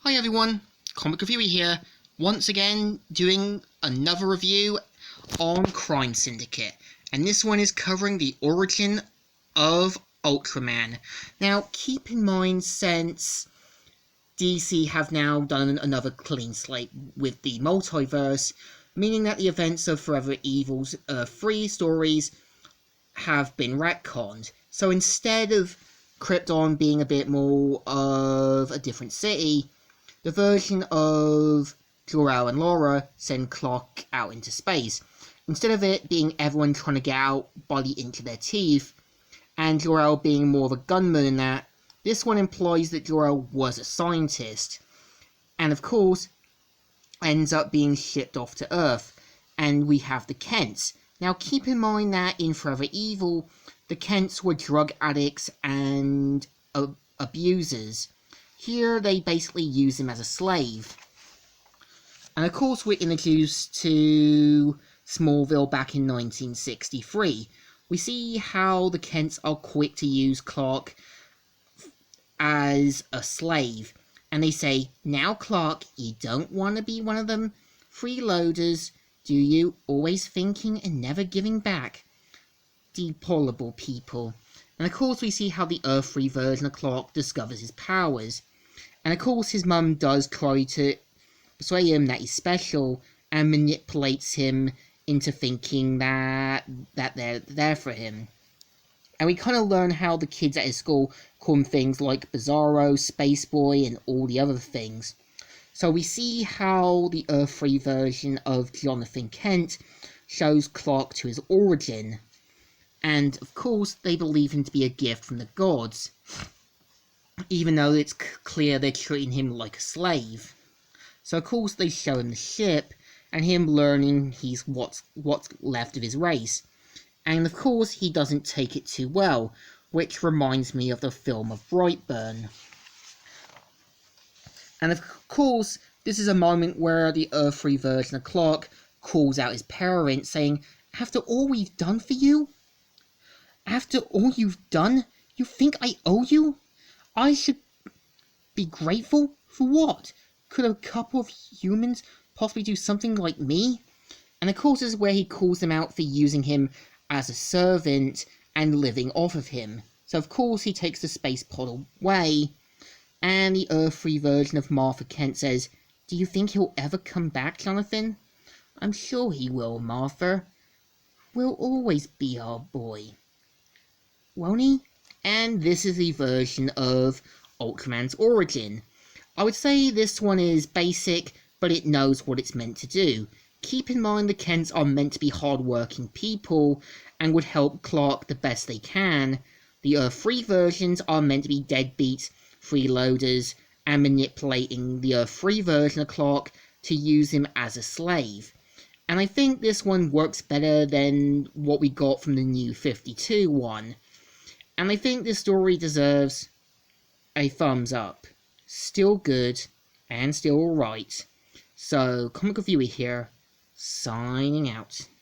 Hi everyone, Comic Reviewer here, once again doing another review on Crime Syndicate, and this one is covering the origin of Ultraman. Now keep in mind, since DC have now done another clean slate with the multiverse, meaning that the events of Forever Evil's 3 stories have been retconned. So instead of Krypton being a bit more of a different city, the version of Jor-El and Laura send Clark out into space. Instead of it being everyone trying to get out by the inch of their teeth, and Jor-El being more of a gunman in that, this one implies that Jor-El was a scientist, and of course ends up being shipped off to Earth, and we have the Kents. Now keep in mind that in Forever Evil, the Kents were drug addicts and abusers. Here they basically use him as a slave. And of course we're introduced to Smallville back in 1963. We see how the Kents are quick to use Clark as a slave. And they say, "Now Clark, you don't want to be one of them freeloaders, do you? Always thinking and never giving back. Deplorable people." And of course we see how the Earth-free version of Clark discovers his powers. And of course his mum does try to persuade him that he's special and manipulates him into thinking that they're there for him. And we kind of learn how the kids at his school call him things like Bizarro, Space Boy, and all the other things. So we see how the Earth-free version of Jonathan Kent shows Clark to his origin. And of course they believe him to be a gift from the gods, even though it's clear they're treating him like a slave. So of course they show him the ship, and him learning he's what's left of his race. And of course he doesn't take it too well, which reminds me of the film of Brightburn. And of course this is a moment where the Earth-free version of Clark calls out his parents, saying, "After all we've done for you? After all you've done, you think I owe you? I should be grateful? For what? Could a couple of humans possibly do something like me?" And of course this is where he calls them out for using him as a servant and living off of him. So of course he takes the space pod away, and the Earth-free version of Martha Kent says, "Do you think he'll ever come back, Jonathan?" "I'm sure he will, Martha. Will always be our boy. Won't he?" And this is the version of Ultraman's origin. I would say this one is basic, but it knows what it's meant to do. Keep in mind the Kents are meant to be hard-working people and would help Clark the best they can. The Earth-free versions are meant to be deadbeats, freeloaders, and manipulating the Earth-free version of Clark to use him as a slave. And I think this one works better than what we got from the new 52 one. And I think this story deserves a thumbs up. Still good, and still alright. So, Comic Reviewer here, signing out.